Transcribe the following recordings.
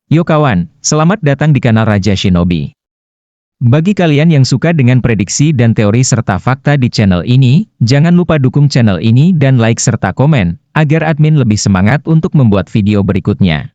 Yo kawan, selamat datang di kanal Raja Shinobi. Bagi kalian yang suka dengan prediksi dan teori serta fakta di channel ini, jangan lupa dukung channel ini dan like serta komen, agar admin lebih semangat untuk membuat video berikutnya.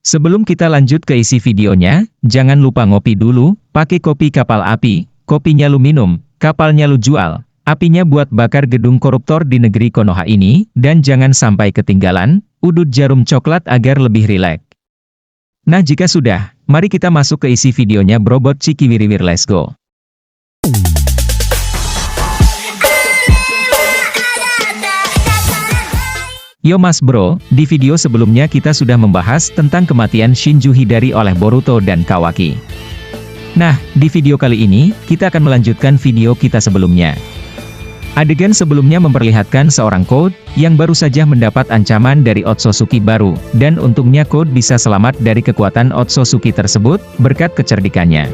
Sebelum kita lanjut ke isi videonya, jangan lupa ngopi dulu, pakai kopi kapal api, kopinya lu minum, kapalnya lu jual, apinya buat bakar gedung koruptor di negeri Konoha ini, dan jangan sampai ketinggalan, udut jarum coklat agar lebih rileks. Nah jika sudah, mari kita masuk ke isi videonya Brobot Ciki Wiriwir, let's go. Yo mas bro, di video sebelumnya kita sudah membahas tentang kematian Shinju Hidari oleh Boruto dan Kawaki. Nah, di video kali ini, kita akan melanjutkan video kita sebelumnya. Adegan sebelumnya memperlihatkan seorang Code, yang baru saja mendapat ancaman dari Otsutsuki baru, dan untungnya Code bisa selamat dari kekuatan Otsutsuki tersebut, berkat kecerdikannya.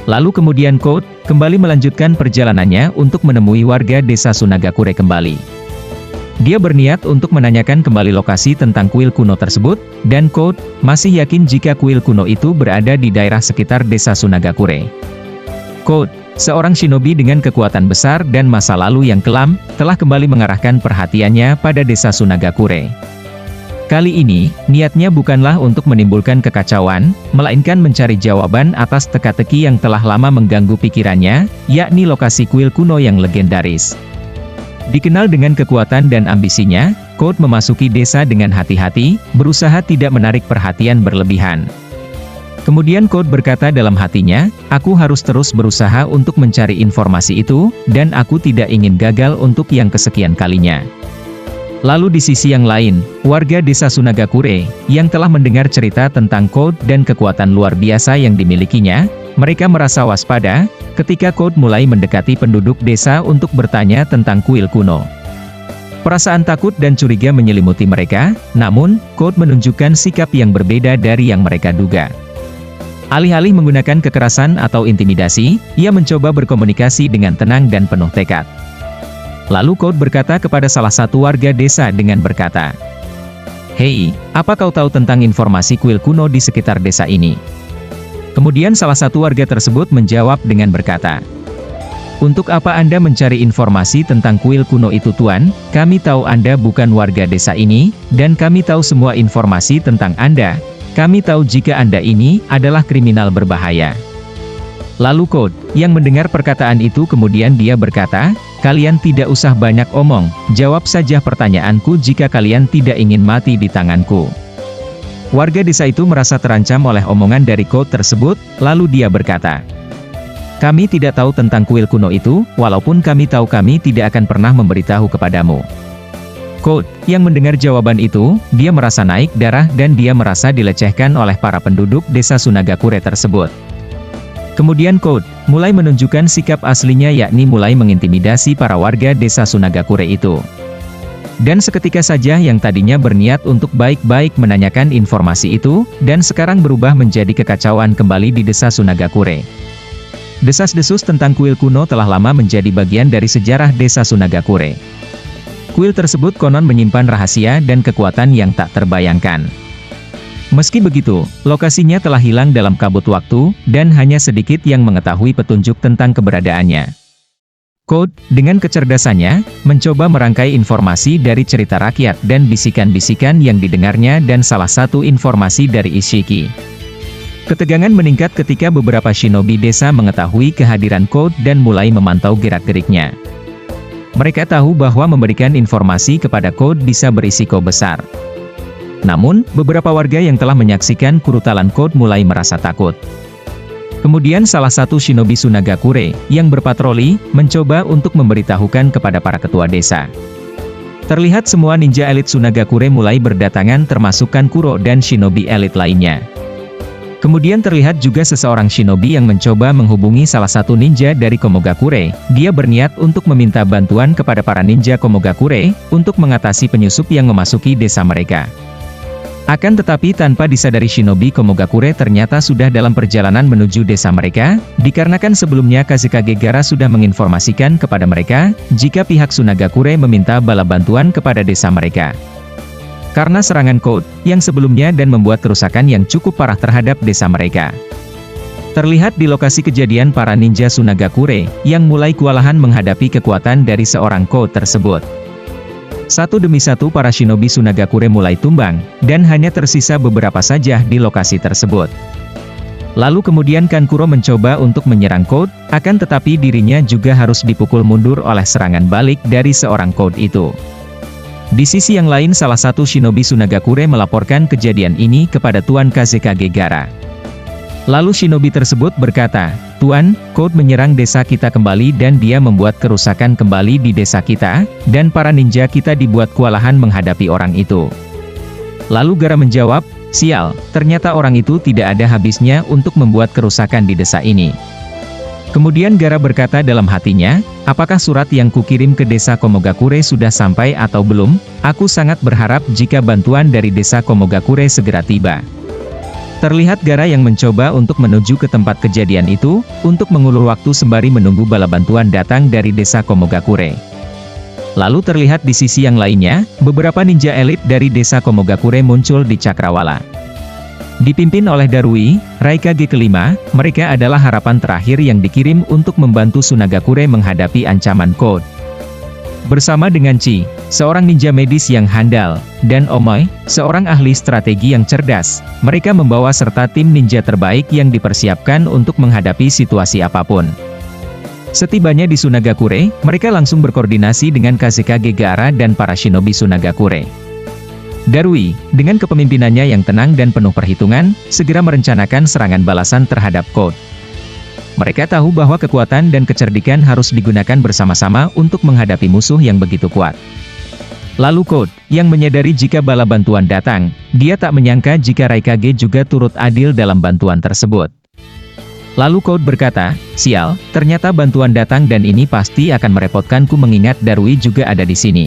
Lalu kemudian Code, kembali melanjutkan perjalanannya untuk menemui warga desa Sunagakure kembali. Dia berniat untuk menanyakan kembali lokasi tentang kuil kuno tersebut, dan Code, masih yakin jika kuil kuno itu berada di daerah sekitar desa Sunagakure. Code, seorang shinobi dengan kekuatan besar dan masa lalu yang kelam, telah kembali mengarahkan perhatiannya pada desa Sunagakure. Kali ini, niatnya bukanlah untuk menimbulkan kekacauan, melainkan mencari jawaban atas teka-teki yang telah lama mengganggu pikirannya, yakni lokasi kuil kuno yang legendaris. Dikenal dengan kekuatan dan ambisinya, Code memasuki desa dengan hati-hati, berusaha tidak menarik perhatian berlebihan. Kemudian Code berkata dalam hatinya, aku harus terus berusaha untuk mencari informasi itu, dan aku tidak ingin gagal untuk yang kesekian kalinya. Lalu di sisi yang lain, warga desa Sunagakure, yang telah mendengar cerita tentang Code dan kekuatan luar biasa yang dimilikinya, mereka merasa waspada, ketika Code mulai mendekati penduduk desa untuk bertanya tentang kuil kuno. Perasaan takut dan curiga menyelimuti mereka, namun, Code menunjukkan sikap yang berbeda dari yang mereka duga. Alih-alih menggunakan kekerasan atau intimidasi, ia mencoba berkomunikasi dengan tenang dan penuh tekad. Lalu Code berkata kepada salah satu warga desa dengan berkata, "Hei, apa kau tahu tentang informasi kuil kuno di sekitar desa ini?" Kemudian salah satu warga tersebut menjawab dengan berkata, "Untuk apa Anda mencari informasi tentang kuil kuno itu Tuan? Kami tahu Anda bukan warga desa ini, dan kami tahu semua informasi tentang Anda. Kami tahu jika Anda ini adalah kriminal berbahaya." Lalu Code, yang mendengar perkataan itu kemudian dia berkata, "Kalian tidak usah banyak omong, jawab saja pertanyaanku jika kalian tidak ingin mati di tanganku." Warga desa itu merasa terancam oleh omongan dari Code tersebut, lalu dia berkata, "Kami tidak tahu tentang kuil kuno itu, walaupun kami tahu kami tidak akan pernah memberitahu kepadamu." Code, yang mendengar jawaban itu, dia merasa naik darah dan dia merasa dilecehkan oleh para penduduk desa Sunagakure tersebut. Kemudian Code, mulai menunjukkan sikap aslinya yakni mulai mengintimidasi para warga desa Sunagakure itu. Dan seketika saja yang tadinya berniat untuk baik-baik menanyakan informasi itu, dan sekarang berubah menjadi kekacauan kembali di desa Sunagakure. Desas-desus tentang kuil kuno telah lama menjadi bagian dari sejarah desa Sunagakure. Kuil tersebut konon menyimpan rahasia dan kekuatan yang tak terbayangkan. Meski begitu, lokasinya telah hilang dalam kabut waktu, dan hanya sedikit yang mengetahui petunjuk tentang keberadaannya. Code, dengan kecerdasannya, mencoba merangkai informasi dari cerita rakyat dan bisikan-bisikan yang didengarnya dan salah satu informasi dari Ishiki. Ketegangan meningkat ketika beberapa shinobi desa mengetahui kehadiran Code dan mulai memantau gerak-geriknya. Mereka tahu bahwa memberikan informasi kepada Code bisa berisiko besar. Namun, beberapa warga yang telah menyaksikan kurutalan Code mulai merasa takut. Kemudian salah satu shinobi Sunagakure, yang berpatroli, mencoba untuk memberitahukan kepada para ketua desa. Terlihat semua ninja elit Sunagakure mulai berdatangan termasuk Kankuro dan shinobi elit lainnya. Kemudian terlihat juga seseorang shinobi yang mencoba menghubungi salah satu ninja dari Komogakure. Dia berniat untuk meminta bantuan kepada para ninja Komogakure, untuk mengatasi penyusup yang memasuki desa mereka. Akan tetapi tanpa disadari shinobi Komogakure ternyata sudah dalam perjalanan menuju desa mereka, dikarenakan sebelumnya Kazekage Gaara sudah menginformasikan kepada mereka, jika pihak Sunagakure meminta bala bantuan kepada desa mereka. karena serangan Code yang sebelumnya dan membuat kerusakan yang cukup parah terhadap desa mereka. Terlihat di lokasi kejadian para ninja Sunagakure yang mulai kewalahan menghadapi kekuatan dari seorang Code tersebut. Satu demi satu para shinobi Sunagakure mulai tumbang, dan hanya tersisa beberapa saja di lokasi tersebut. Lalu kemudian Kankuro mencoba untuk menyerang Code, akan tetapi dirinya juga harus dipukul mundur oleh serangan balik dari seorang Code itu. Di sisi yang lain salah satu shinobi Sunagakure melaporkan kejadian ini kepada Tuan Kazekage Gaara. Lalu shinobi tersebut berkata, "Tuan, Code menyerang desa kita kembali dan dia membuat kerusakan kembali di desa kita, dan para ninja kita dibuat kewalahan menghadapi orang itu." Lalu Gaara menjawab, "Sial, ternyata orang itu tidak ada habisnya untuk membuat kerusakan di desa ini." Kemudian Gaara berkata dalam hatinya, "Apakah surat yang kukirim ke desa Komogakure sudah sampai atau belum? Aku sangat berharap jika bantuan dari desa Komogakure segera tiba." Terlihat Gaara yang mencoba untuk menuju ke tempat kejadian itu, untuk mengulur waktu sembari menunggu bala bantuan datang dari desa Komogakure. Lalu terlihat di sisi yang lainnya, beberapa ninja elit dari desa Komogakure muncul di Cakrawala. Dipimpin oleh Darui, Raikage kelima, mereka adalah harapan terakhir yang dikirim untuk membantu Sunagakure menghadapi ancaman Code. Bersama dengan Chi, seorang ninja medis yang handal, dan Omoi, seorang ahli strategi yang cerdas, mereka membawa serta tim ninja terbaik yang dipersiapkan untuk menghadapi situasi apapun. Setibanya di Sunagakure, mereka langsung berkoordinasi dengan Kazekage Gaara dan para shinobi Sunagakure. Darui, dengan kepemimpinannya yang tenang dan penuh perhitungan, segera merencanakan serangan balasan terhadap Code. Mereka tahu bahwa kekuatan dan kecerdikan harus digunakan bersama-sama untuk menghadapi musuh yang begitu kuat. Lalu Code, yang menyadari jika bala bantuan datang, dia tak menyangka jika Raikage juga turut adil dalam bantuan tersebut. Lalu Code berkata, "Sial, ternyata bantuan datang dan ini pasti akan merepotkanku mengingat Darui juga ada di sini."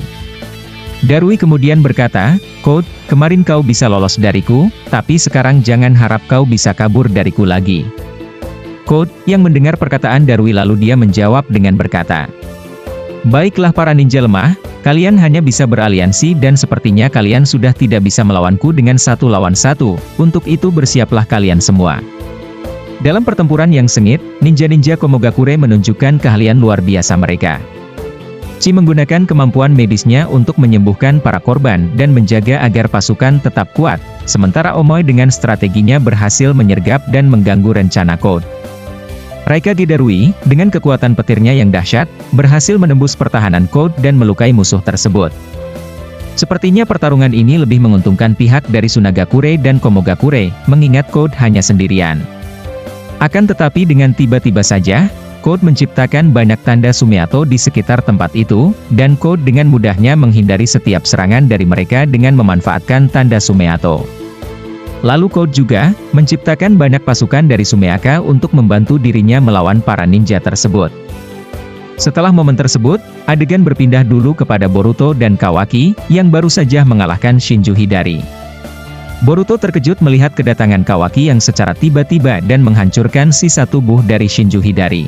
Darui kemudian berkata, "Code, kemarin kau bisa lolos dariku, tapi sekarang jangan harap kau bisa kabur dariku lagi." Code, yang mendengar perkataan Darui lalu dia menjawab dengan berkata, "Baiklah para ninja lemah, kalian hanya bisa beraliansi dan sepertinya kalian sudah tidak bisa melawanku dengan 1 lawan 1, untuk itu bersiaplah kalian semua." Dalam pertempuran yang sengit, ninja-ninja Komogakure menunjukkan keahlian luar biasa mereka. Chi menggunakan kemampuan medisnya untuk menyembuhkan para korban dan menjaga agar pasukan tetap kuat, sementara Omoi dengan strateginya berhasil menyergap dan mengganggu rencana Code. Raikage Darui, dengan kekuatan petirnya yang dahsyat, berhasil menembus pertahanan Code dan melukai musuh tersebut. Sepertinya pertarungan ini lebih menguntungkan pihak dari Sunagakure dan Komogakure, mengingat Code hanya sendirian. Akan tetapi dengan tiba-tiba saja, Code menciptakan banyak tanda Sumeato di sekitar tempat itu, dan Code dengan mudahnya menghindari setiap serangan dari mereka dengan memanfaatkan tanda Sumeato. Lalu Code juga menciptakan banyak pasukan dari Sumeaka untuk membantu dirinya melawan para ninja tersebut. Setelah momen tersebut, adegan berpindah dulu kepada Boruto dan Kawaki, yang baru saja mengalahkan Shinju Hidari. Boruto terkejut melihat kedatangan Kawaki yang secara tiba-tiba dan menghancurkan sisa tubuh dari Shinju Hidari.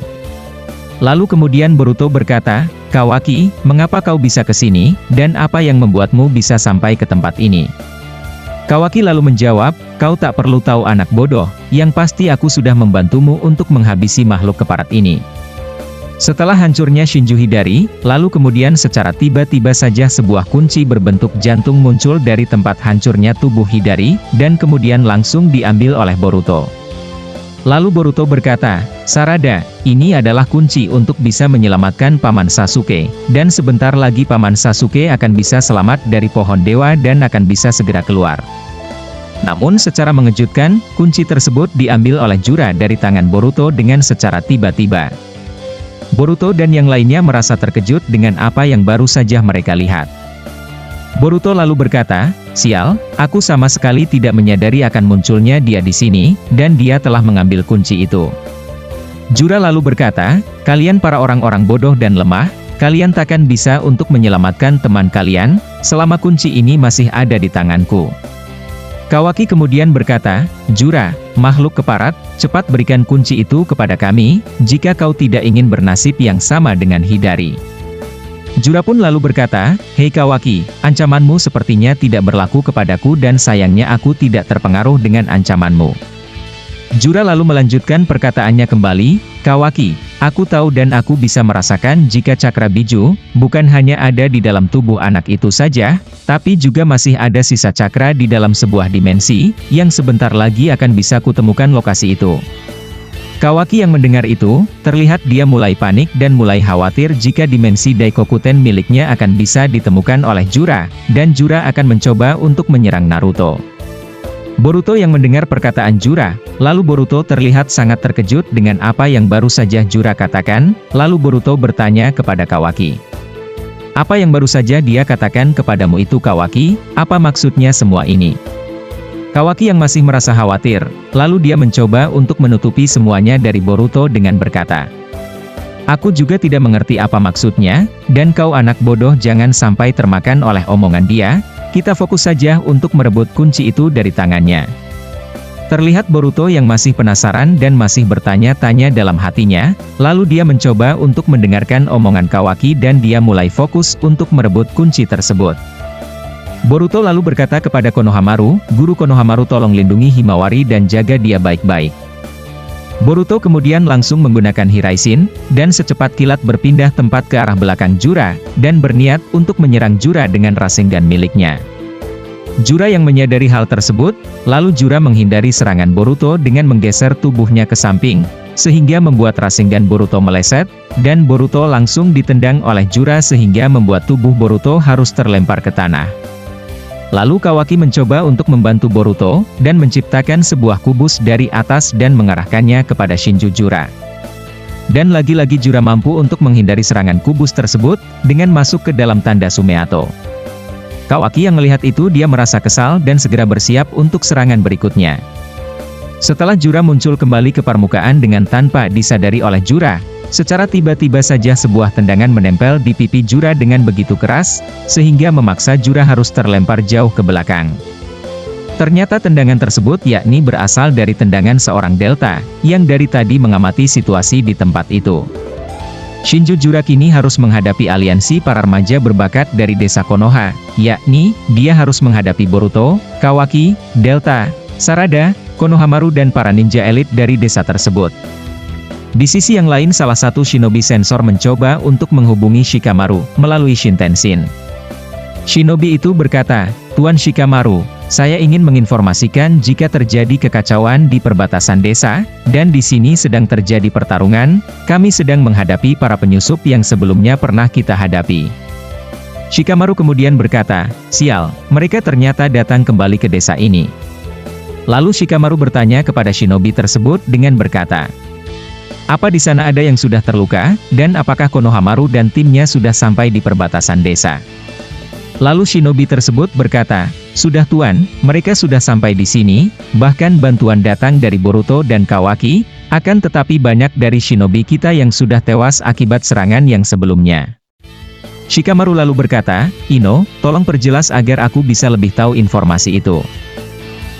Lalu kemudian Boruto berkata, "Kawaki, mengapa kau bisa ke sini, dan apa yang membuatmu bisa sampai ke tempat ini?" Kawaki lalu menjawab, "Kau tak perlu tahu anak bodoh, yang pasti aku sudah membantumu untuk menghabisi makhluk keparat ini." Setelah hancurnya Shinju Hidari, lalu kemudian secara tiba-tiba saja sebuah kunci berbentuk jantung muncul dari tempat hancurnya tubuh Hidari, dan kemudian langsung diambil oleh Boruto. Lalu Boruto berkata, "Sarada, ini adalah kunci untuk bisa menyelamatkan Paman Sasuke, dan sebentar lagi Paman Sasuke akan bisa selamat dari pohon dewa dan akan bisa segera keluar." Namun secara mengejutkan, kunci tersebut diambil oleh Jura dari tangan Boruto dengan secara tiba-tiba. Boruto dan yang lainnya merasa terkejut dengan apa yang baru saja mereka lihat. Boruto lalu berkata, "Sial, aku sama sekali tidak menyadari akan munculnya dia di sini, dan dia telah mengambil kunci itu." Jura lalu berkata, "Kalian para orang-orang bodoh dan lemah, kalian takkan bisa untuk menyelamatkan teman kalian, selama kunci ini masih ada di tanganku." Kawaki kemudian berkata, "Jura, makhluk keparat, cepat berikan kunci itu kepada kami, jika kau tidak ingin bernasib yang sama dengan Hidari." Jura pun lalu berkata, "Hei Kawaki, ancamanmu sepertinya tidak berlaku kepadaku dan sayangnya aku tidak terpengaruh dengan ancamanmu." Jura lalu melanjutkan perkataannya kembali, "Kawaki, aku tahu dan aku bisa merasakan jika cakra biju, bukan hanya ada di dalam tubuh anak itu saja, tapi juga masih ada sisa cakra di dalam sebuah dimensi, yang sebentar lagi akan bisa kutemukan lokasi itu." Kawaki yang mendengar itu, terlihat dia mulai panik dan mulai khawatir jika dimensi Daikokuten miliknya akan bisa ditemukan oleh Jura, dan Jura akan mencoba untuk menyerang Naruto. Boruto yang mendengar perkataan Jura, lalu Boruto terlihat sangat terkejut dengan apa yang baru saja Jura katakan, lalu Boruto bertanya kepada Kawaki. "Apa yang baru saja dia katakan kepadamu itu Kawaki, apa maksudnya semua ini?" Kawaki yang masih merasa khawatir, lalu dia mencoba untuk menutupi semuanya dari Boruto dengan berkata, "Aku juga tidak mengerti apa maksudnya, dan kau anak bodoh jangan sampai termakan oleh omongan dia, kita fokus saja untuk merebut kunci itu dari tangannya." Terlihat Boruto yang masih penasaran dan masih bertanya-tanya dalam hatinya, lalu dia mencoba untuk mendengarkan omongan Kawaki dan dia mulai fokus untuk merebut kunci tersebut. Boruto lalu berkata kepada Konohamaru, "Guru Konohamaru tolong lindungi Himawari dan jaga dia baik-baik." Boruto kemudian langsung menggunakan Hiraishin, dan secepat kilat berpindah tempat ke arah belakang Jura, dan berniat untuk menyerang Jura dengan Rasengan miliknya. Jura yang menyadari hal tersebut, lalu Jura menghindari serangan Boruto dengan menggeser tubuhnya ke samping, sehingga membuat Rasengan Boruto meleset, dan Boruto langsung ditendang oleh Jura sehingga membuat tubuh Boruto harus terlempar ke tanah. Lalu Kawaki mencoba untuk membantu Boruto, dan menciptakan sebuah kubus dari atas dan mengarahkannya kepada Shinju Jura. Dan lagi-lagi Jura mampu untuk menghindari serangan kubus tersebut, dengan masuk ke dalam tanda Sumeato. Kawaki yang melihat itu dia merasa kesal dan segera bersiap untuk serangan berikutnya. Setelah Jura muncul kembali ke permukaan dengan tanpa disadari oleh Jura, secara tiba-tiba saja sebuah tendangan menempel di pipi Jura dengan begitu keras, sehingga memaksa Jura harus terlempar jauh ke belakang. Ternyata tendangan tersebut yakni berasal dari tendangan seorang Delta, yang dari tadi mengamati situasi di tempat itu. Shinju Jura kini harus menghadapi aliansi para remaja berbakat dari desa Konoha, yakni, dia harus menghadapi Boruto, Kawaki, Delta, Sarada, Konohamaru dan para ninja elit dari desa tersebut. Di sisi yang lain salah satu shinobi sensor mencoba untuk menghubungi Shikamaru, melalui Shintensin. Shinobi itu berkata, "Tuan Shikamaru, saya ingin menginformasikan jika terjadi kekacauan di perbatasan desa, dan di sini sedang terjadi pertarungan, kami sedang menghadapi para penyusup yang sebelumnya pernah kita hadapi." Shikamaru kemudian berkata, "Sial, mereka ternyata datang kembali ke desa ini." Lalu Shikamaru bertanya kepada shinobi tersebut dengan berkata, "Apa di sana ada yang sudah terluka, dan apakah Konohamaru dan timnya sudah sampai di perbatasan desa?" Lalu shinobi tersebut berkata, "Sudah Tuan, mereka sudah sampai di sini, bahkan bantuan datang dari Boruto dan Kawaki, akan tetapi banyak dari shinobi kita yang sudah tewas akibat serangan yang sebelumnya." Shikamaru lalu berkata, "Ino, tolong perjelas agar aku bisa lebih tahu informasi itu."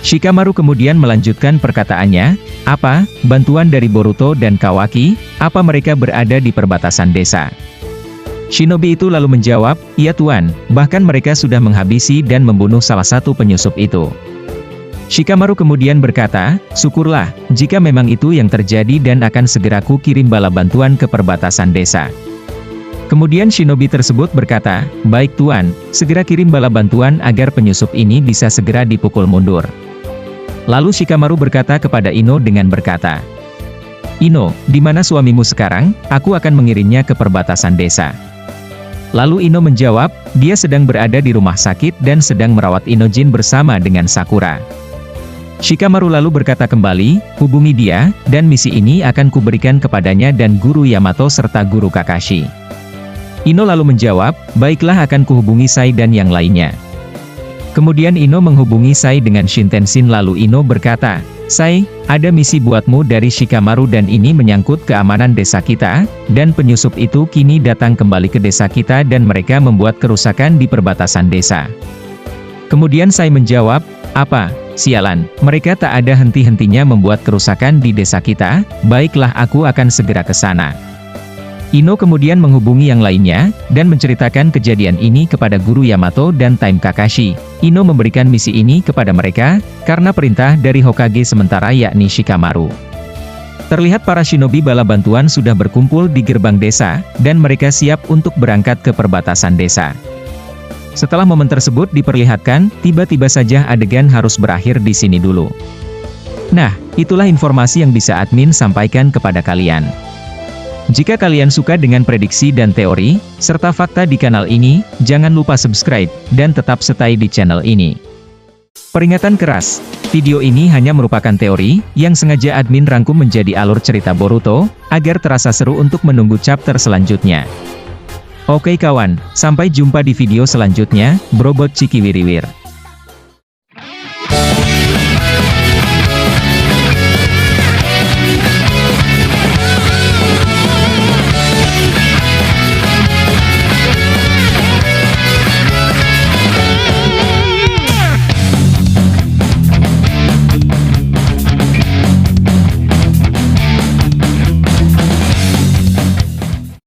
Shikamaru kemudian melanjutkan perkataannya, "Apa, bantuan dari Boruto dan Kawaki, apa mereka berada di perbatasan desa?" Shinobi itu lalu menjawab, "Iya Tuan, bahkan mereka sudah menghabisi dan membunuh salah satu penyusup itu." Shikamaru kemudian berkata, "Syukurlah, jika memang itu yang terjadi dan akan segera ku kirim bala bantuan ke perbatasan desa." Kemudian shinobi tersebut berkata, "Baik Tuan, segera kirim bala bantuan agar penyusup ini bisa segera dipukul mundur." Lalu Shikamaru berkata kepada Ino dengan berkata, "Ino, di mana suamimu sekarang? Aku akan mengirimnya ke perbatasan desa." Lalu Ino menjawab, dia sedang berada di rumah sakit dan sedang merawat Inojin bersama dengan Sakura. Shikamaru lalu berkata kembali, "Hubungi dia, dan misi ini akan kuberikan kepadanya dan Guru Yamato serta Guru Kakashi." Ino lalu menjawab, "Baiklah akan kuhubungi Sai dan yang lainnya." Kemudian Ino menghubungi Sai dengan Shintensin lalu Ino berkata, "Sai, ada misi buatmu dari Shikamaru dan ini menyangkut keamanan desa kita, dan penyusup itu kini datang kembali ke desa kita dan mereka membuat kerusakan di perbatasan desa." Kemudian Sai menjawab, "Apa? Sialan, mereka tak ada henti-hentinya membuat kerusakan di desa kita, baiklah aku akan segera ke sana." Ino kemudian menghubungi yang lainnya, dan menceritakan kejadian ini kepada guru Yamato dan Time Kakashi. Ino memberikan misi ini kepada mereka, karena perintah dari Hokage sementara yakni Shikamaru. Terlihat para shinobi bala bantuan sudah berkumpul di gerbang desa, dan mereka siap untuk berangkat ke perbatasan desa. Setelah momen tersebut diperlihatkan, tiba-tiba saja adegan harus berakhir di sini dulu. Nah, itulah informasi yang bisa admin sampaikan kepada kalian. Jika kalian suka dengan prediksi dan teori, serta fakta di kanal ini, jangan lupa subscribe, dan tetap stay di channel ini. Peringatan keras, video ini hanya merupakan teori, yang sengaja admin rangkum menjadi alur cerita Boruto, agar terasa seru untuk menunggu chapter selanjutnya. Oke kawan, sampai jumpa di video selanjutnya, Brobot Ciki Wiriwir.